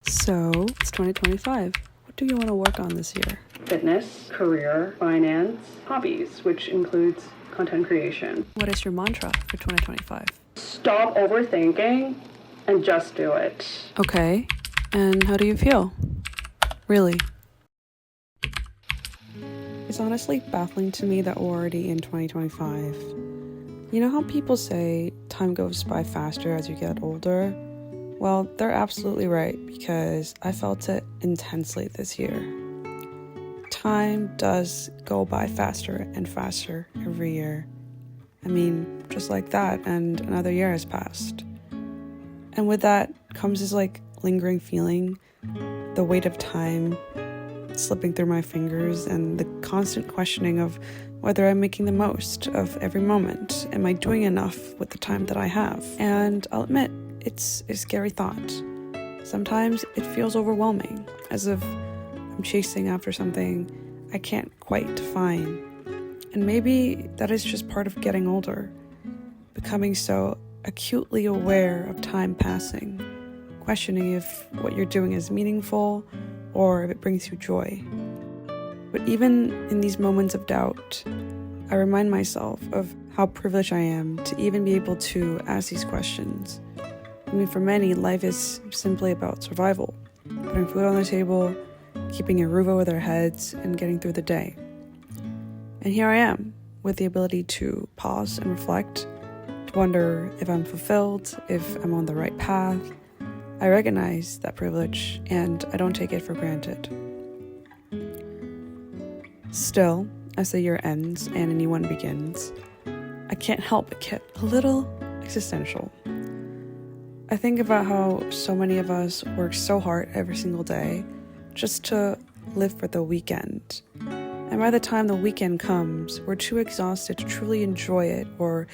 So, it's 2025. What do you want to work on this year? Fitness, career, finance, hobbies, which includes content creation. What is your mantra for 2025? Stop overthinking and just do it. Okay, and how do you feel? Really? It's honestly baffling to me that we're already in 2025. You know how people say time goes by faster as you get older? Well, they're absolutely right, because I felt it intensely this year. Time does go by faster and faster every year. I mean, just like that, and another year has passed. And with that comes this lingering feeling, the weight of time slipping through my fingers, and the constant questioning of whether I'm making the most of every moment. Am I doing enough with the time that I have? And I'll admit, it's a scary thought. Sometimes it feels overwhelming, as if I'm chasing after something I can't quite define. And maybe that is just part of getting older, becoming so acutely aware of time passing, questioning if what you're doing is meaningful or if it brings you joy. But even in these moments of doubt, I remind myself of how privileged I am to even be able to ask these questions. I mean, for many, life is simply about survival, putting food on the table, keeping a roof over their heads, and getting through the day. And here I am, with the ability to pause and reflect, to wonder if I'm fulfilled, if I'm on the right path. I recognize that privilege, and I don't take it for granted. Still, as the year ends and a new one begins, I can't help but get a little existential. I think about how so many of us work so hard every single day just to live for the weekend. And by the time the weekend comes, we're too exhausted to truly enjoy it or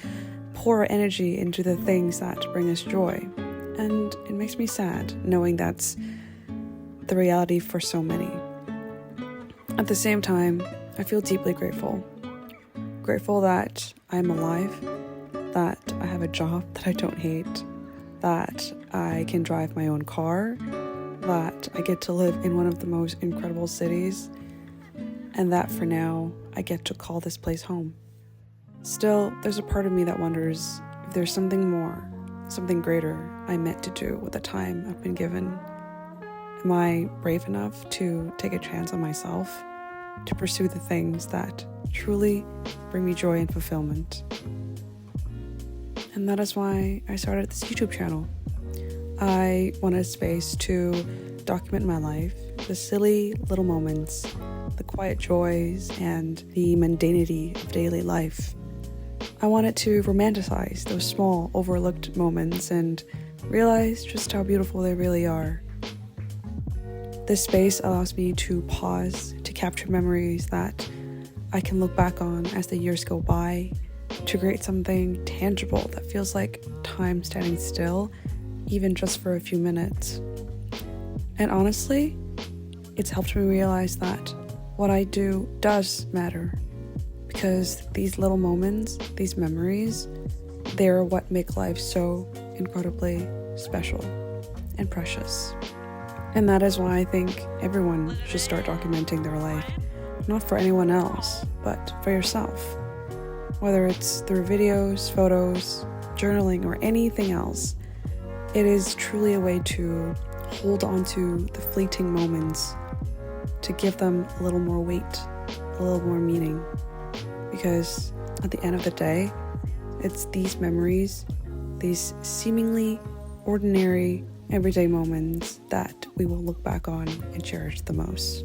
pour our energy into the things that bring us joy. And it makes me sad knowing that's the reality for so many. At the same time, I feel deeply grateful. Grateful that I'm alive, that I have a job that I don't hate, that I can drive my own car, that I get to live in one of the most incredible cities, and that for now, I get to call this place home. Still, there's a part of me that wonders if there's something more, something greater I'm meant to do with the time I've been given. Am I brave enough to take a chance on myself, to pursue the things that truly bring me joy and fulfillment? And that is why I started this YouTube channel. I wanted a space to document my life, the silly little moments, the quiet joys, and the mundanity of daily life. I wanted to romanticize those small, overlooked moments and realize just how beautiful they really are. This space allows me to pause, to capture memories that I can look back on as the years go by, to create something tangible that feels like time standing still, even just for a few minutes. And honestly, it's helped me realize that what I do does matter, because these little moments, these memories, they're what make life so incredibly special and precious. And that is why I think everyone should start documenting their life, not for anyone else, but for yourself. Whether it's through videos, photos, journaling, or anything else, it is truly a way to hold on to the fleeting moments, to give them a little more weight, a little more meaning. Because at the end of the day, it's these memories, these seemingly ordinary, everyday moments that we will look back on and cherish the most.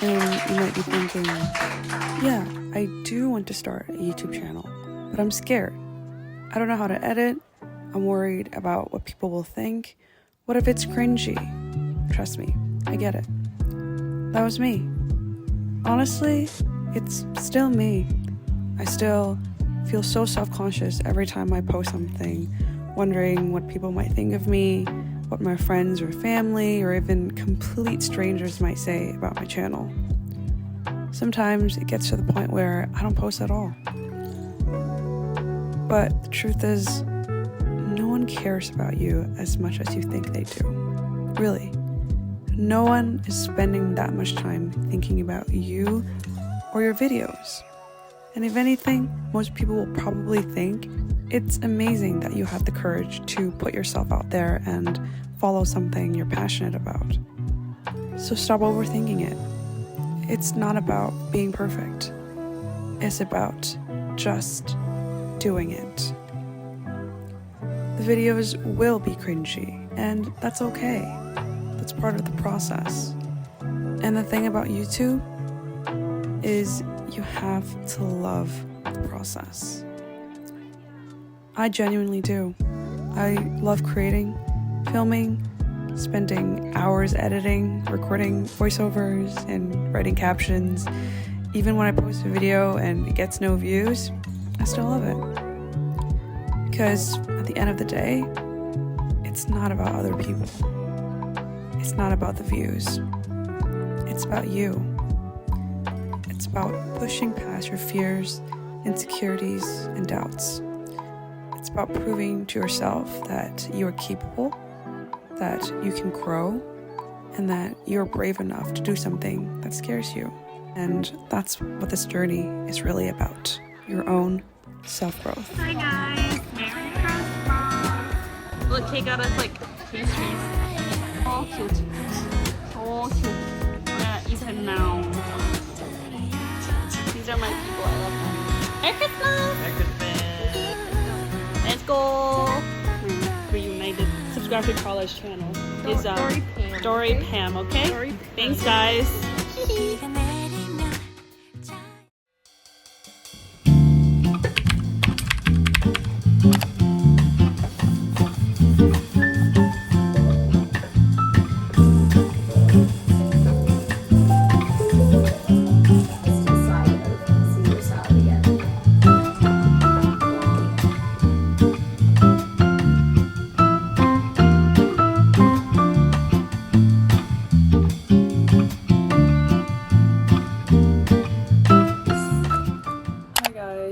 And you might be thinking, yeah, I do want to start a YouTube channel, but I'm scared. I don't know how to edit. I'm worried about what people will think. What if it's cringy? Trust me, I get it. That was me. Honestly, it's still me. I still feel so self-conscious every time I post something, wondering what people might think of me, what my friends or family or even complete strangers might say about my channel. Sometimes it gets to the point where I don't post at all. But the truth is, no one cares about you as much as you think they do. Really. No one is spending that much time thinking about you or your videos. And if anything, most people will probably think it's amazing that you have the courage to put yourself out there and follow something you're passionate about. So stop overthinking it. It's not about being perfect. It's about just doing it. The videos will be cringy, and that's okay. That's part of the process. And the thing about YouTube is you have to love the process. I genuinely do. I love creating, filming, spending hours editing, recording voiceovers, and writing captions. Even when I post a video and it gets no views, I still love it. Because at the end of the day, it's not about other people. It's not about the views. It's about you. It's about pushing past your fears, insecurities, and doubts. It's about proving to yourself that you are capable, that you can grow, and that you're brave enough to do something that scares you. And that's what this journey is really about. Your own self-growth. Hi guys, Merry Christmas! Look, Kate got us like pastries. So cute. So cute. We're gonna eat them now. These are my people, I love them. Merry Christmas! Merry Christmas! Let's go! Reunited. Subscribe to Carla's channel. Is Story Pam, okay? Story Pam. Thanks guys.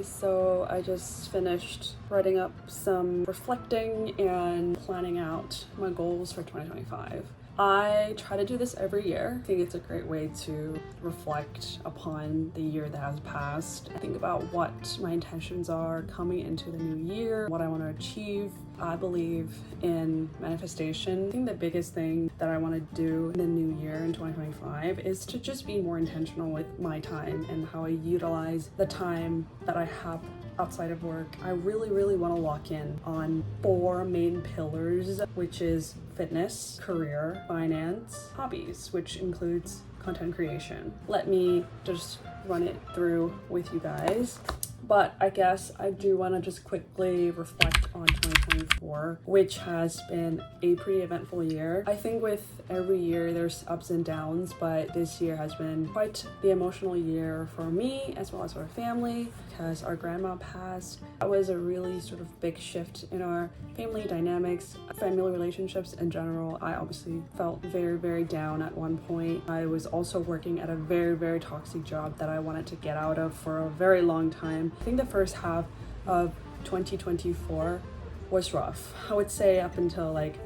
So I just finished writing up some reflecting and planning out my goals for 2025. I try to do this every year. I think it's a great way to reflect upon the year that has passed. I think about what my intentions are coming into the new year, what I want to achieve. I believe in manifestation. I think the biggest thing that I want to do in the new year in 2025 is to just be more intentional with my time and how I utilize the time that I have outside of work. I really want to lock in on 4 main pillars, which is fitness, career, finance, hobbies, which includes content creation. Let me just run it through with you guys. But I guess I do want to just quickly reflect on 2024, which has been a pretty eventful year. I think with every year there's ups and downs, but this year has been quite the emotional year for me as well as our family because our grandma passed. That was a really sort of big shift in our family dynamics, family relationships in general. I obviously felt very down at one point. I was also working at a very toxic job that I wanted to get out of for a very long time. I think the first half of 2024 was rough. I would say up until like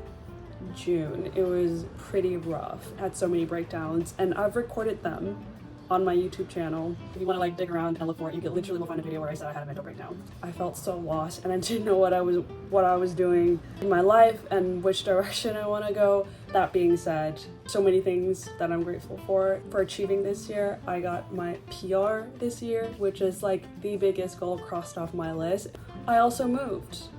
June, it was pretty rough. I had so many breakdowns and I've recorded them on my YouTube channel. If you want to like dig around and look for it, you can literally will find a video where I said I had a mental breakdown. I felt so lost and I didn't know what I was doing in my life and which direction I want to go. That being said, so many things that I'm grateful for achieving this year. I got my PR this year, which is like the biggest goal crossed off my list. I also moved.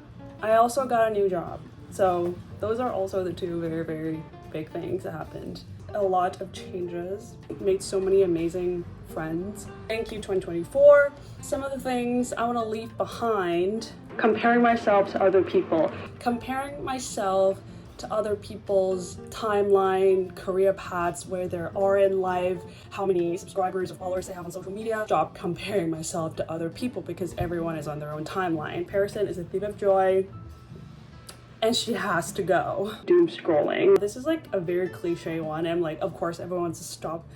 I also got a new job. So those are also the 2 very big things that happened. A lot of changes, made so many amazing friends. Thank you 2024. Some of the things I want to leave behind: comparing myself to other people, comparing myself to other people's timeline, career paths, where they are in life, how many subscribers or followers they have on social media. Stop comparing myself to other people because everyone is on their own timeline. Comparison is a thief of joy, and she has to go. Doom scrolling. This is like a very cliche one, and like, of course, everyone wants to stop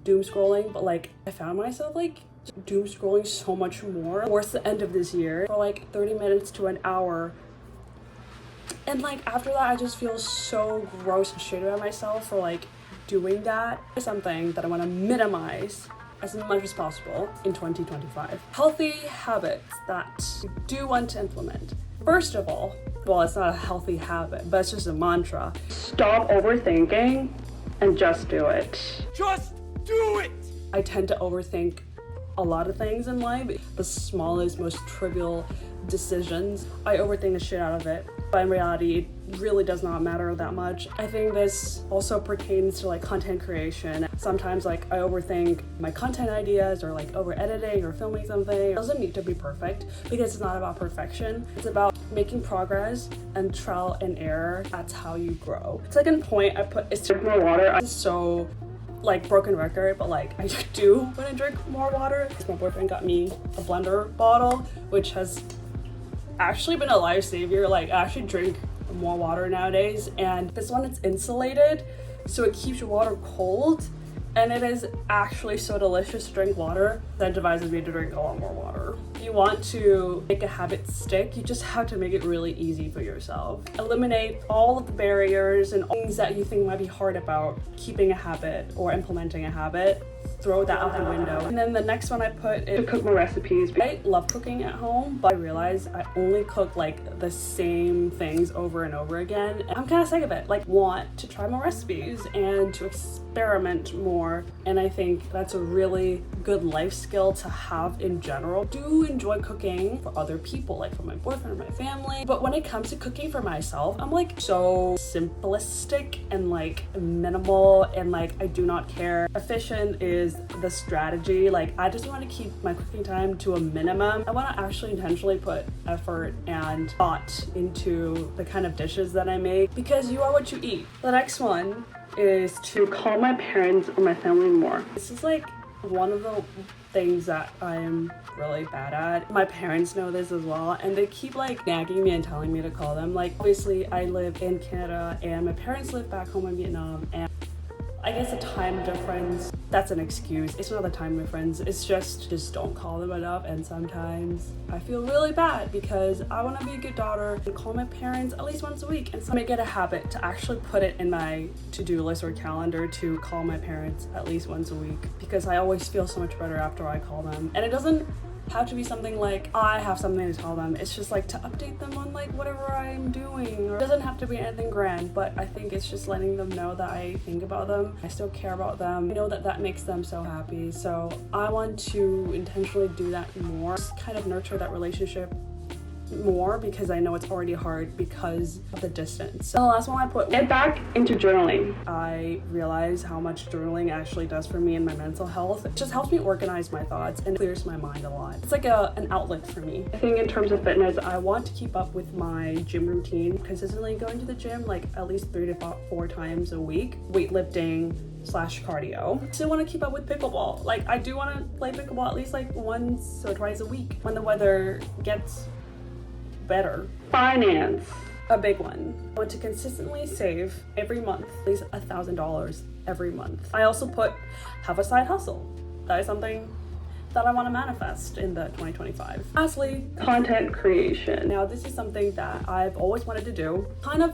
doom scrolling, but like, I found myself like doom scrolling so much more towards the end of this year for like 30 minutes to an hour. And like after that, I just feel so gross and shitty about myself for like doing that. It's something that I want to minimize as much as possible in 2025. Healthy habits that you do want to implement. First of all, well, it's not a healthy habit, but it's just a mantra. Stop overthinking and just do it. Just do it! I tend to overthink a lot of things in life. The smallest, most trivial decisions, I overthink the shit out of it. But in reality, it really does not matter that much. I think this also pertains to like content creation. Sometimes like I overthink my content ideas or like over editing or filming something. It doesn't need to be perfect because it's not about perfection. It's about making progress and trial and error. That's how you grow. Second point I put is to drink more water. I'm so like broken record, but like I do want to drink more water because my boyfriend got me a blender bottle, which has actually been a lifesaver. Like I actually drink more water nowadays, and this one is insulated so it keeps your water cold, and it is actually so delicious to drink water that advises me to drink a lot more water. If you want to make a habit stick, you just have to make it really easy for yourself. Eliminate all of the barriers and things that you think might be hard about keeping a habit or implementing a habit. Throw that out the window. And then the next one I put is to cook more recipes. I love cooking at home, but I realize I only cook like the same things over and over again. And I'm kind of sick of it. Like, want to try more recipes and to experiment more. And I think that's a really good life skill to have in general. I do enjoy cooking for other people, like for my boyfriend or my family. But when it comes to cooking for myself, I'm like so simplistic and like minimal, and like I do not care. Efficient is the strategy. Like I just want to keep my cooking time to a minimum. I want to actually intentionally put effort and thought into the kind of dishes that I make, because you are what you eat. The next one is to call my parents or my family more. This is like one of the things that I'm really bad at. My parents know this as well, and they keep like nagging me and telling me to call them. Like obviously I live in Canada and my parents live back home in Vietnam, and I guess a time difference, that's an excuse. It's not a time difference. It's just don't call them enough. And sometimes I feel really bad because I want to be a good daughter and call my parents at least once a week. And so I make it a habit to actually put it in my to-do list or calendar to call my parents at least once a week, because I always feel so much better after I call them. And it doesn't have to be something like I have something to tell them. It's just like to update them on like whatever I'm doing. Or it doesn't have to be anything grand, but I think it's just letting them know that I think about them. I still care about them. I know that that makes them so happy. So I want to intentionally do that more, just kind of nurture that relationship more, because I know it's already hard because of the distance. And the last one I put, get back into journaling. I realize how much journaling actually does for me and my mental health. It just helps me organize my thoughts and clears my mind a lot. It's like an outlet for me. I think in terms of fitness, I want to keep up with my gym routine, consistently going to the gym like at least 3 to 4 times a week, weightlifting / cardio. I still want to keep up with pickleball. Like I do want to play pickleball at least like once or twice a week when the weather gets better. Finance, a big one. I want to consistently save every month at least $1,000 every month. I also put have a side hustle. That is something that I want to manifest in the 2025. Lastly, content creation. Now this is something that I've always wanted to do. Kind of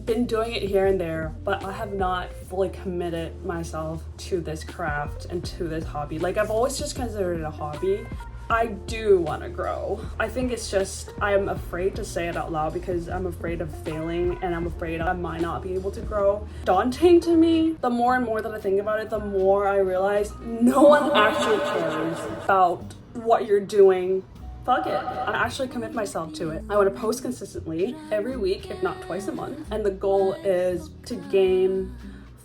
been doing it here and there, but I have not fully committed myself to this craft and to this hobby. Like I've always just considered it a hobby. I do want to grow. I think it's just I'm afraid to say it out loud because I'm afraid of failing, and I'm afraid I might not be able to grow. Daunting to me. The more and more that I think about it, the more I realize no one actually cares about what you're doing. Fuck it. I actually commit myself to it. I want to post consistently every week, if not twice a month. And the goal is to gain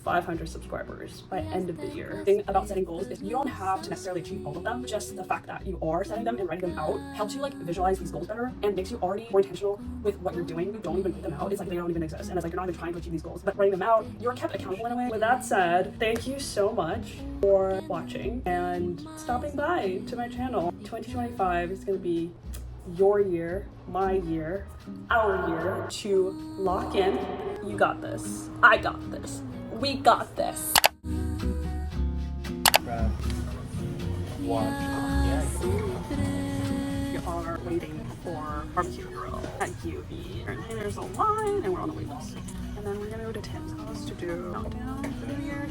500 subscribers by end of the year. The thing about setting goals is you don't have to necessarily achieve all of them. Just the fact that you are setting them and writing them out helps you like visualize these goals better and makes you already more intentional with what you're doing. You don't even put them out. It's like they don't even exist. And it's like you're not even trying to achieve these goals. But writing them out, you're kept accountable in a way. With that said, thank you so much for watching and stopping by to my channel. 2025 is going to be your year, my year, our year to lock in. You got this. I got this. We got this. We are waiting for barbecue grill at UV. And there's a line and we're on the wait list. And then we're gonna go to Tim's house to do countdown for the year.